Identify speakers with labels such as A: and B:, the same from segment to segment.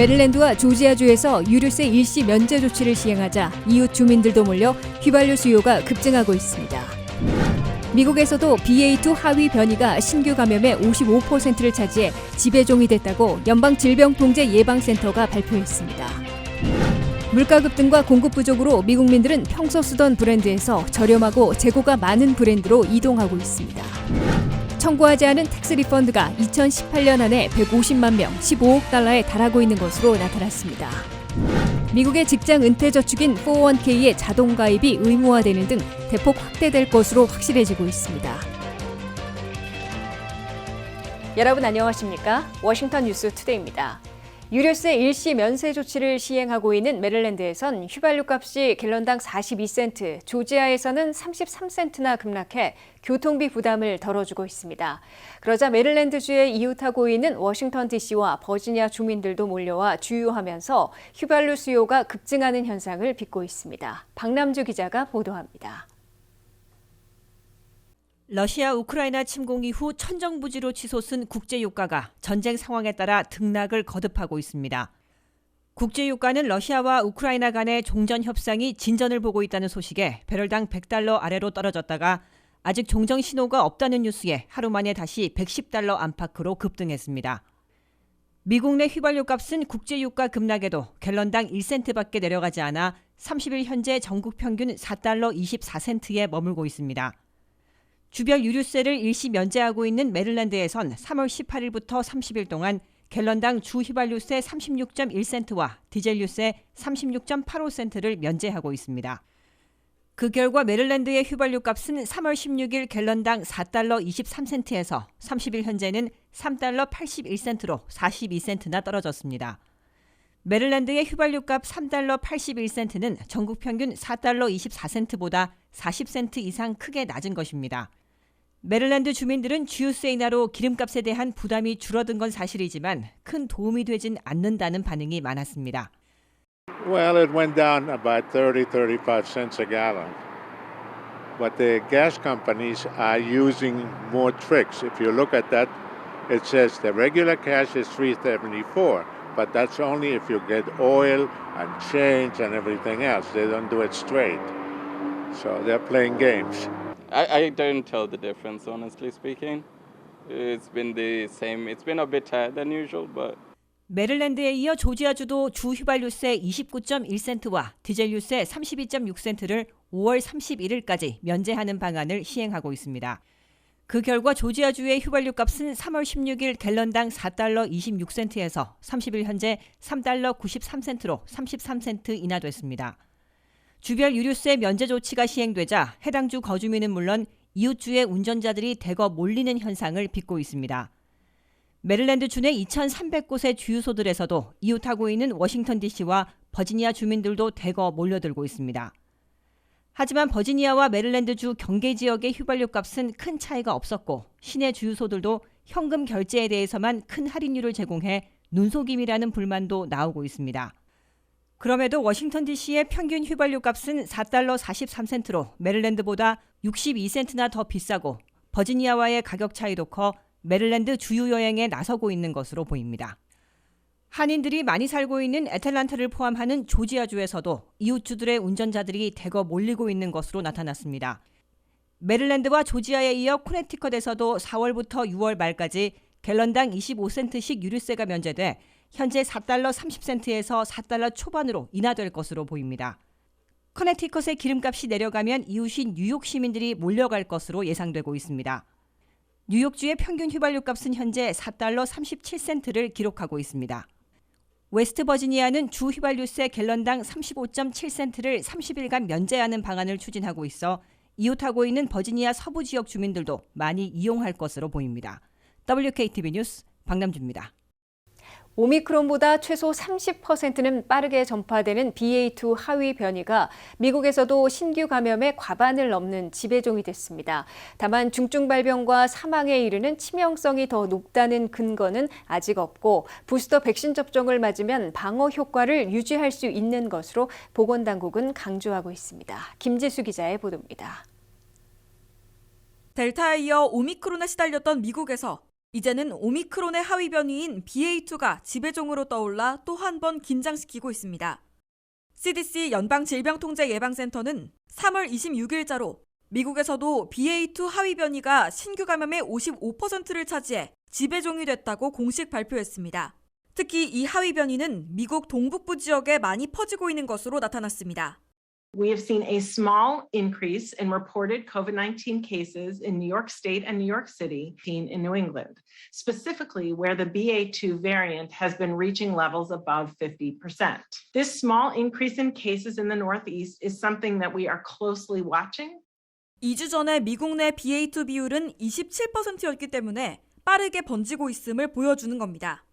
A: 메릴랜드와 조지아주에서 유류세 일시 면제 조치를 시행하자 이웃 주민들도 몰려 휘발유 수요가 급증하고 있습니다. 미국에서도 BA2 하위 변이가 신규 감염의 55%를 차지해 지배종이 됐다고 연방질병통제예방센터가 발표했습니다. 물가 급등과 공급 부족으로 미국민들은 평소 쓰던 브랜드에서 저렴하고 재고가 많은 브랜드로 이동하고 있습니다. 청구하지 않은 텍스 리펀드가 2018년 안에 150만 명, 15억 달러에 달하고 있는 것으로 나타났습니다. 미국의 직장 은퇴 저축인 401k의 자동 가입이 의무화되는 등 대폭 확대될 것으로 확실해지고 있습니다. 여러분 안녕하십니까? 워싱턴 뉴스 투데이입니다. 유류세 일시 면세 조치를 시행하고 있는 메릴랜드에선 휘발유 값이 갤런당 42센트, 조지아에서는 33센트나 급락해 교통비 부담을 덜어주고 있습니다. 그러자 메릴랜드주에 이웃하고 있는 워싱턴 DC와 버지니아 주민들도 몰려와 주유하면서 휘발유 수요가 급증하는 현상을 빚고 있습니다. 박남주 기자가 보도합니다.
B: 러시아 우크라이나 침공 이후 천정부지로 치솟은 국제유가가 전쟁 상황에 따라 등락을 거듭하고 있습니다. 국제유가는 러시아와 우크라이나 간의 종전 협상이 진전을 보고 있다는 소식에 배럴당 100달러 아래로 떨어졌다가 아직 종정 신호가 없다는 뉴스에 하루 만에 다시 110달러 안팎으로 급등했습니다. 미국 내 휘발유 값은 국제유가 급락에도 갤런당 1센트밖에 내려가지 않아 30일 현재 전국 평균 4달러 24센트에 머물고 있습니다. 주별 유류세를 일시 면제하고 있는 메릴랜드에선 3월 18일부터 30일 동안 갤런당 주 휘발유세 36.1센트와 디젤유세 36.85센트를 면제하고 있습니다. 그 결과 메릴랜드의 휘발유 값은 3월 16일 갤런당 4달러 23센트에서 30일 현재는 3달러 81센트로 42센트나 떨어졌습니다. 메릴랜드의 휘발유값 3달러 81센트는 전국 평균 4달러 24센트보다 40센트 이상 크게 낮은 것입니다. 메릴랜드 주민들은 주유세 인하로 기름값에 대한 부담이 줄어든 건 사실이지만 큰 도움이 되진 않는다는 반응이 많았습니다.
C: Well, it went down about 35 cents a gallon. But the gas companies are using more tricks. If you look at that, it says the regular cash is $3.74, but that's only if you get oil and change and everything else. They don't do it straight. So they're playing games.
D: I don't tell the difference, honestly speaking. It's been the same. It's been a bit higher than usual, but
B: 메릴랜드에 이어 조지아주도 주 휘발유세 29.1센트와 디젤유세 32.6센트를 5월 31일까지 면제하는 방안을 시행하고 있습니다. 그 결과 조지아주의 휘발유 값은 3월 16일 갤런당 4달러 26센트에서 30일 현재 3달러 93센트로 33센트 인하됐습니다. 주별 유류세 면제 조치가 시행되자 해당 주 거주민은 물론 이웃주의 운전자들이 대거 몰리는 현상을 빚고 있습니다. 메릴랜드 주 내 2,300곳의 주유소들에서도 이웃하고 있는 워싱턴 DC와 버지니아 주민들도 대거 몰려들고 있습니다. 하지만 버지니아와 메릴랜드주 경계 지역의 휘발유 값은 큰 차이가 없었고 시내 주유소들도 현금 결제에 대해서만 큰 할인율을 제공해 눈속임이라는 불만도 나오고 있습니다. 그럼에도 워싱턴 DC의 평균 휘발유 값은 4달러 43센트로 메릴랜드보다 62센트나 더 비싸고 버지니아와의 가격 차이도 커 메릴랜드 주유 여행에 나서고 있는 것으로 보입니다. 한인들이 많이 살고 있는 애틀랜타를 포함하는 조지아주에서도 이웃주들의 운전자들이 대거 몰리고 있는 것으로 나타났습니다. 메릴랜드와 조지아에 이어 코네티컷에서도 4월부터 6월 말까지 갤런당 25센트씩 유류세가 면제돼 현재 4달러 30센트에서 4달러 초반으로 인하될 것으로 보입니다. 커네티컷의 기름값이 내려가면 이웃인 뉴욕 시민들이 몰려갈 것으로 예상되고 있습니다. 뉴욕주의 평균 휘발유 값은 현재 4달러 37센트를 기록하고 있습니다. 웨스트 버지니아는 주 휘발유세 갤런당 35.7센트를 30일간 면제하는 방안을 추진하고 있어 이웃하고 있는 버지니아 서부 지역 주민들도 많이 이용할 것으로 보입니다. WKTV 뉴스 박남주입니다.
A: 오미크론보다 최소 30%는 빠르게 전파되는 BA2 하위 변이가 미국에서도 신규 감염의 과반을 넘는 지배종이 됐습니다. 다만 중증 발병과 사망에 이르는 치명성이 더 높다는 근거는 아직 없고 부스터 백신 접종을 맞으면 방어 효과를 유지할 수 있는 것으로 보건당국은 강조하고 있습니다. 김지수 기자의 보도입니다.
E: 델타에 이어 오미크론에 시달렸던 미국에서 이제는 오미크론의 하위 변이인 BA2가 지배종으로 떠올라 또 한 번 긴장시키고 있습니다. CDC 연방질병통제예방센터는 3월 26일자로 미국에서도 BA2 하위 변이가 신규 감염의 55%를 차지해 지배종이 됐다고 공식 발표했습니다. 특히 이 하위 변이는 미국 동북부 지역에 많이 퍼지고 있는 것으로 나타났습니다.
F: We have seen a small increase in reported COVID-19 cases in New York State and New York City, in New England, specifically where the BA2 variant has been reaching levels above 50%. This small increase in cases in the Northeast is something that we are closely watching.
E: 2주 전에 미국 내 BA2 비율은 27%였기 때문에 빠르게 번지고 있음을 보여주는 겁니다.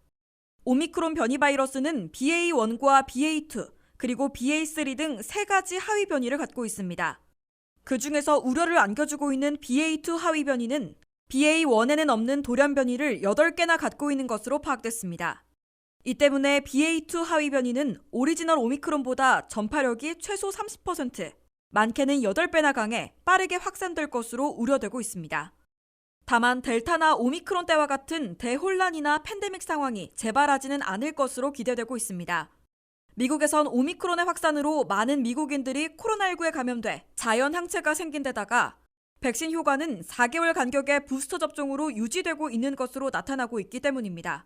E: 오미크론 변이 바이러스는 BA1과 BA2, 그리고 BA3 등 3가지 하위 변이를 갖고 있습니다. 그 중에서 우려를 안겨주고 있는 BA2 하위 변이는 BA1에는 없는 돌연 변이를 8개나 갖고 있는 것으로 파악됐습니다. 이 때문에 BA2 하위 변이는 오리지널 오미크론보다 전파력이 최소 30%, 많게는 8배나 강해 빠르게 확산될 것으로 우려되고 있습니다. 다만 델타나 오미크론 때와 같은 대혼란이나 팬데믹 상황이 재발하지는 않을 것으로 기대되고 있습니다. 미국에선 오미크론의 확산으로 많은 미국인들이 코로나19에 감염돼 자연 항체가 생긴 데다가 백신 효과는 4개월 간격의 부스터 접종으로 유지되고 있는 것으로 나타나고 있기 때문입니다.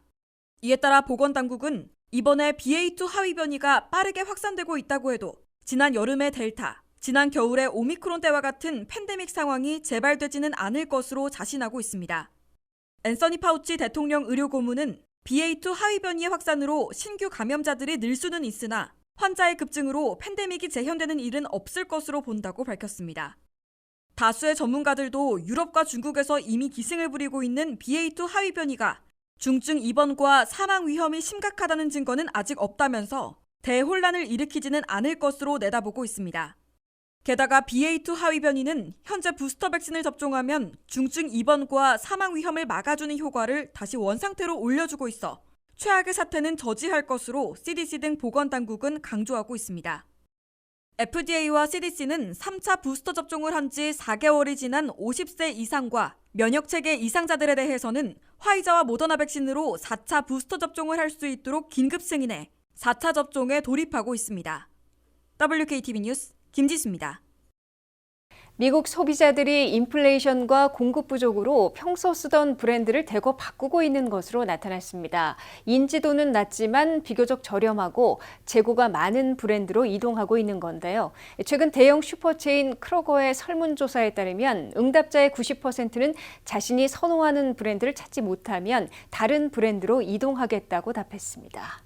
E: 이에 따라 보건당국은 이번에 BA2 하위 변이가 빠르게 확산되고 있다고 해도 지난 여름의 델타, 지난 겨울의 오미크론 때와 같은 팬데믹 상황이 재발되지는 않을 것으로 자신하고 있습니다. 앤서니 파우치 대통령 의료고문은 BA2 하위 변이의 확산으로 신규 감염자들이 늘 수는 있으나 환자의 급증으로 팬데믹이 재현되는 일은 없을 것으로 본다고 밝혔습니다. 다수의 전문가들도 유럽과 중국에서 이미 기승을 부리고 있는 BA2 하위 변이가 중증 입원과 사망 위험이 심각하다는 증거는 아직 없다면서 대혼란을 일으키지는 않을 것으로 내다보고 있습니다. 게다가 BA2 하위 변이는 현재 부스터 백신을 접종하면 중증 입원과 사망 위험을 막아주는 효과를 다시 원상태로 올려주고 있어 최악의 사태는 저지할 것으로 CDC 등 보건당국은 강조하고 있습니다. FDA와 CDC는 3차 부스터 접종을 한 지 4개월이 지난 50세 이상과 면역체계 이상자들에 대해서는 화이자와 모더나 백신으로 4차 부스터 접종을 할 수 있도록 긴급 승인해 4차 접종에 돌입하고 있습니다. WKTV 뉴스 김지수입니다.
A: 미국 소비자들이 인플레이션과 공급 부족으로 평소 쓰던 브랜드를 대거 바꾸고 있는 것으로 나타났습니다. 인지도는 낮지만 비교적 저렴하고 재고가 많은 브랜드로 이동하고 있는 건데요. 최근 대형 슈퍼체인 크로거의 설문조사에 따르면 응답자의 90%는 자신이 선호하는 브랜드를 찾지 못하면 다른 브랜드로 이동하겠다고 답했습니다.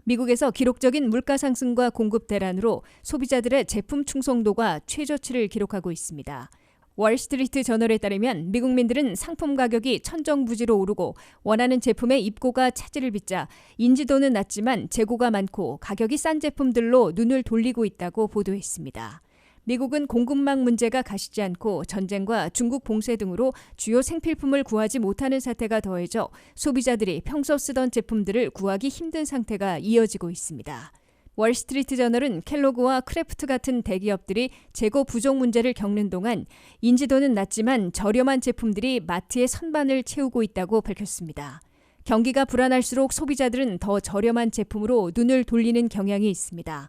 A: 미국에서 기록적인 물가 상승과 공급 대란으로 소비자들의 제품 충성도가 최저치를 기록하고 있습니다. 월스트리트 저널에 따르면 미국민들은 상품 가격이 천정부지로 오르고 원하는 제품의 입고가 차질을 빚자 인지도는 낮지만 재고가 많고 가격이 싼 제품들로 눈을 돌리고 있다고 보도했습니다. 미국은 공급망 문제가 가시지 않고 전쟁과 중국 봉쇄 등으로 주요 생필품을 구하지 못하는 사태가 더해져 소비자들이 평소 쓰던 제품들을 구하기 힘든 상태가 이어지고 있습니다. 월스트리트 저널은 켈로그와 크래프트 같은 대기업들이 재고 부족 문제를 겪는 동안 인지도는 낮지만 저렴한 제품들이 마트의 선반을 채우고 있다고 밝혔습니다. 경기가 불안할수록 소비자들은 더 저렴한 제품으로 눈을 돌리는 경향이 있습니다.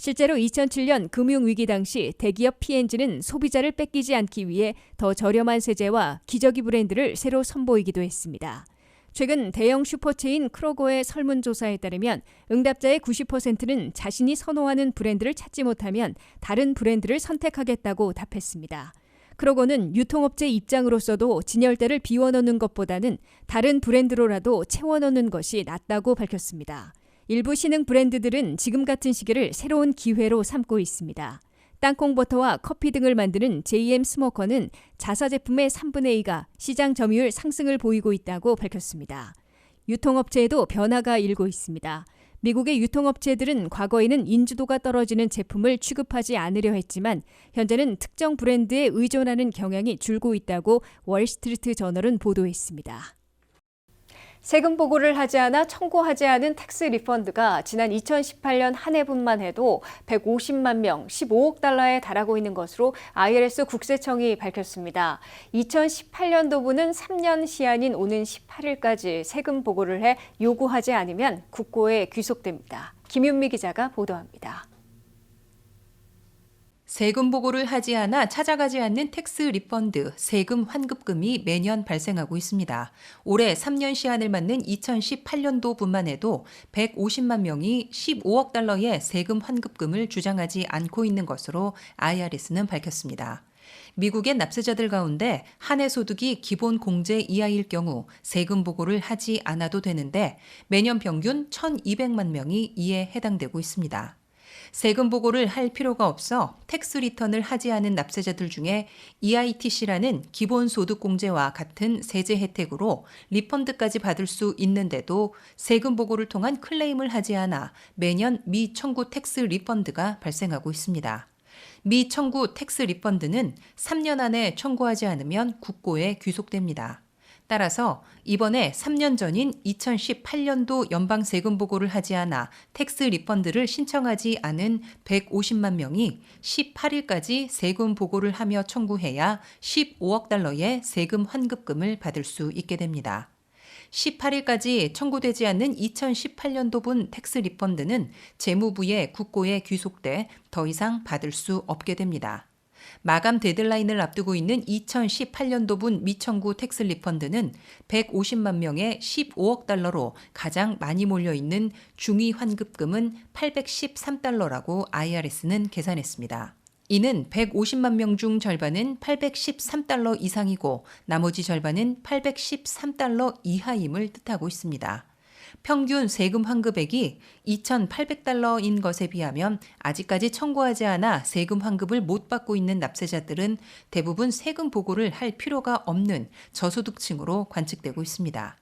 A: 실제로 2007년 금융위기 당시 대기업 P&G는 소비자를 뺏기지 않기 위해 더 저렴한 세제와 기저귀 브랜드를 새로 선보이기도 했습니다. 최근 대형 슈퍼체인 크로거의 설문조사에 따르면 응답자의 90%는 자신이 선호하는 브랜드를 찾지 못하면 다른 브랜드를 선택하겠다고 답했습니다. 크로거는 유통업체 입장으로서도 진열대를 비워넣는 것보다는 다른 브랜드로라도 채워넣는 것이 낫다고 밝혔습니다. 일부 신흥 브랜드들은 지금 같은 시기를 새로운 기회로 삼고 있습니다. 땅콩버터와 커피 등을 만드는 JM 스모커는 자사 제품의 3분의 2가 시장 점유율 상승을 보이고 있다고 밝혔습니다. 유통업체에도 변화가 일고 있습니다. 미국의 유통업체들은 과거에는 인지도가 떨어지는 제품을 취급하지 않으려 했지만 현재는 특정 브랜드에 의존하는 경향이 줄고 있다고 월스트리트 저널은 보도했습니다. 세금 보고를 하지 않아 청구하지 않은 텍스 리펀드가 지난 2018년 한 해분만 해도 150만 명, 15억 달러에 달하고 있는 것으로 IRS 국세청이 밝혔습니다. 2018년도분은 3년 시한인 오는 18일까지 세금 보고를 해 요구하지 않으면 국고에 귀속됩니다. 김윤미 기자가 보도합니다.
G: 세금 보고를 하지 않아 찾아가지 않는 텍스 리펀드, 세금 환급금이 매년 발생하고 있습니다. 올해 3년 시한을 맞는 2018년도분만 해도 150만 명이 15억 달러의 세금 환급금을 주장하지 않고 있는 것으로 IRS는 밝혔습니다. 미국의 납세자들 가운데 한 해 소득이 기본 공제 이하일 경우 세금 보고를 하지 않아도 되는데 매년 평균 1,200만 명이 이에 해당되고 있습니다. 세금 보고를 할 필요가 없어 텍스 리턴을 하지 않은 납세자들 중에 EITC라는 기본소득공제와 같은 세제 혜택으로 리펀드까지 받을 수 있는데도 세금 보고를 통한 클레임을 하지 않아 매년 미청구 텍스 리펀드가 발생하고 있습니다. 미청구 텍스 리펀드는 3년 안에 청구하지 않으면 국고에 귀속됩니다. 따라서 이번에 3년 전인 2018년도 연방 세금 보고를 하지 않아 텍스 리펀드를 신청하지 않은 150만 명이 18일까지 세금 보고를 하며 청구해야 15억 달러의 세금 환급금을 받을 수 있게 됩니다. 18일까지 청구되지 않는 2018년도분 텍스 리펀드는 재무부의 국고에 귀속돼 더 이상 받을 수 없게 됩니다. 마감 데드라인을 앞두고 있는 2018년도분 미청구 텍스 리펀드는 150만 명의 15억 달러로 가장 많이 몰려있는 중위 환급금은 813달러라고 IRS는 계산했습니다. 이는 150만 명 중 절반은 813달러 이상이고 나머지 절반은 813달러 이하임을 뜻하고 있습니다. 평균 세금 환급액이 2,800달러인 것에 비하면 아직까지 청구하지 않아 세금 환급을 못 받고 있는 납세자들은 대부분 세금 보고를 할 필요가 없는 저소득층으로 관측되고 있습니다.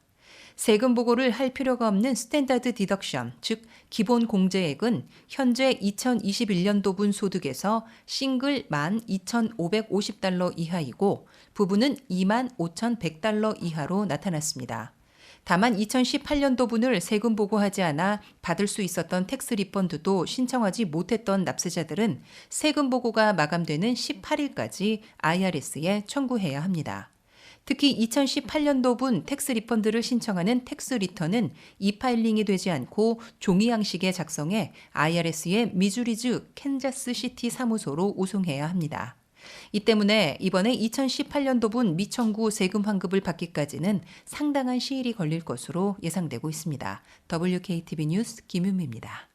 G: 세금 보고를 할 필요가 없는 스탠다드 디덕션, 즉 기본 공제액은 현재 2021년도분 소득에서 싱글 12,550달러 이하이고 부부는 25,100달러 이하로 나타났습니다. 다만 2018년도분을 세금 보고하지 않아 받을 수 있었던 텍스 리펀드도 신청하지 못했던 납세자들은 세금 보고가 마감되는 18일까지 IRS에 청구해야 합니다. 특히 2018년도분 텍스 리펀드를 신청하는 텍스 리턴은 이파일링이 되지 않고 종이 양식에 작성해 IRS의 미주리주 캔자스시티 사무소로 우송해야 합니다. 이 때문에 이번에 2018년도분 미청구 세금 환급을 받기까지는 상당한 시일이 걸릴 것으로 예상되고 있습니다. WKTV 뉴스 김윤미입니다.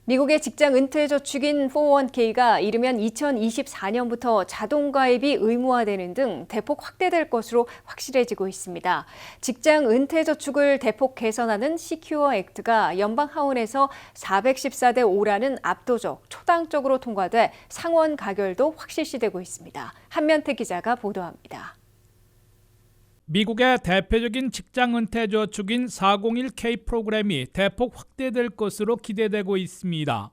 A: 미국의 직장 은퇴 저축인 401k가 이르면 2024년부터 자동 가입이 의무화되는 등 대폭 확대될 것으로 확실해지고 있습니다. 직장 은퇴 저축을 대폭 개선하는 시큐어 액트가 연방 하원에서 414대 5라는 압도적 초당적으로 통과돼 상원 가결도 확실시되고 있습니다. 한면태 기자가 보도합니다.
H: 미국의 대표적인 직장 은퇴 저축인 401k 프로그램이 대폭 확대될 것으로 기대되고 있습니다.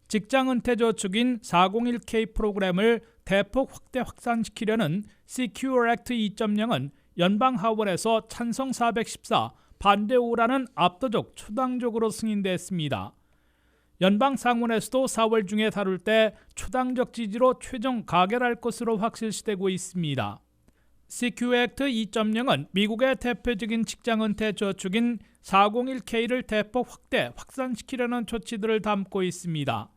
H: 직장 은퇴 저축인 401k 프로그램을 대폭 확산시키려는 Secure Act 2.0은 연방 하원에서 찬성 414, 반대 5라는 압도적 초당적으로 승인됐습니다. 연방 상원에서도 4월 중에 다룰 때 초당적 지지로 최종 가결할 것으로 확실시되고 있습니다. Secure Act 2.0은 미국의 대표적인 직장 은퇴 저축인 401k를 대폭 확산시키려는 조치들을 담고 있습니다.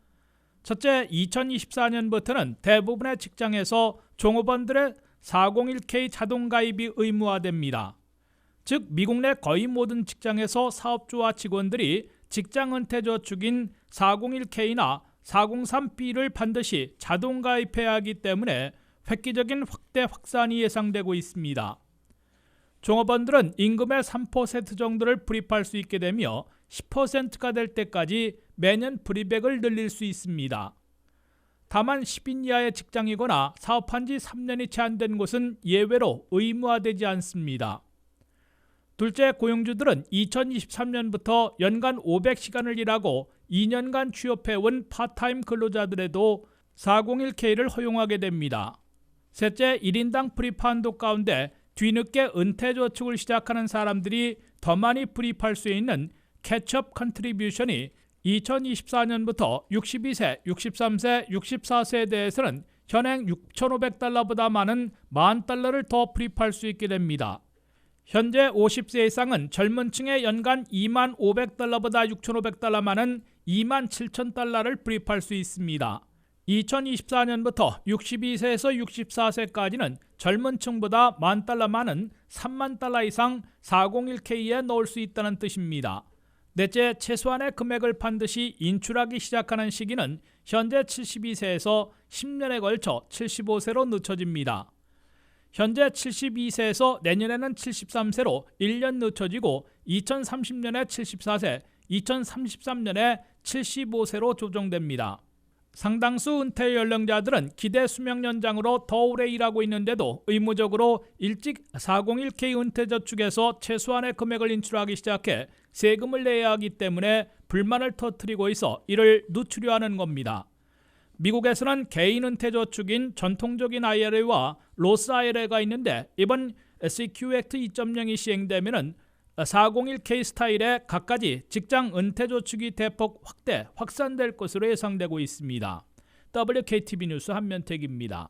H: 첫째, 2024년부터는 대부분의 직장에서 종업원들의 401k 자동 가입이 의무화됩니다. 즉, 미국 내 거의 모든 직장에서 사업주와 직원들이 직장 은퇴 저축인 401k나 403b를 반드시 자동 가입해야 하기 때문에 획기적인 확산이 예상되고 있습니다. 종업원들은 임금의 3% 정도를 불입할 수 있게 되며 10%가 될 때까지 매년 불입액을 늘릴 수 있습니다. 다만 10인 이하의 직장이거나 사업한 지 3년이 채 안 된 곳은 예외로 의무화되지 않습니다. 둘째, 고용주들은 2023년부터 연간 500시간을 일하고 2년간 취업해온 파타임 근로자들에도 401k를 허용하게 됩니다. 셋째, 1인당 불입 한도 가운데 뒤늦게 은퇴저축을 시작하는 사람들이 더 많이 불입할 수 있는 캐치업 컨트리뷰션이 2024년부터 62세, 63세, 64세에 대해서는 현행 6,500달러보다 많은 $10,000를 더 불입할 수 있게 됩니다. 현재 50세 이상은 젊은 층의 연간 $25,000보다 6,500달러 많은 $27,000를 불입할 수 있습니다. 2024년부터 62세에서 64세까지는 젊은 층보다 $10,000 많은 $30,000 이상 401k에 넣을 수 있다는 뜻입니다. 넷째, 최소한의 금액을 반드시 인출하기 시작하는 시기는 현재 72세에서 10년에 걸쳐 75세로 늦춰집니다. 현재 72세에서 내년에는 73세로 1년 늦춰지고 2030년에 74세, 2033년에 75세로 조정됩니다. 상당수 은퇴 연령자들은 기대 수명 연장으로 더 오래 일하고 있는데도 의무적으로 일찍 401k 은퇴저축에서 최소한의 금액을 인출하기 시작해 세금을 내야 하기 때문에 불만을 터뜨리고 있어 이를 늦추려 하는 겁니다. 미국에서는 개인 은퇴저축인 전통적인 IRA와 로스 IRA가 있는데 이번 CQ 액트 2.0이 시행되면 401k 스타일의 갖가지 직장 은퇴저축이 대폭 확산될 것으로 예상되고 있습니다. WKTV 뉴스 한면택입니다.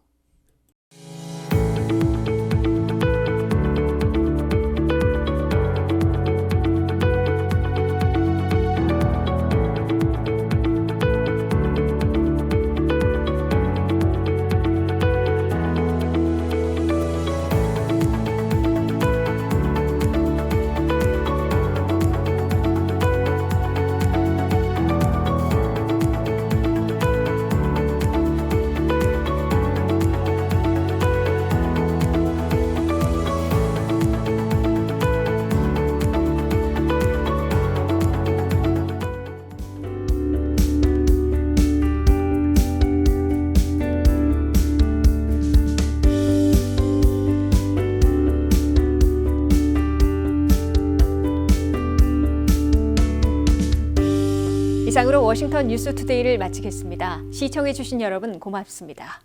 A: 이상으로 워싱턴 뉴스투데이를 마치겠습니다. 시청해주신 여러분 고맙습니다.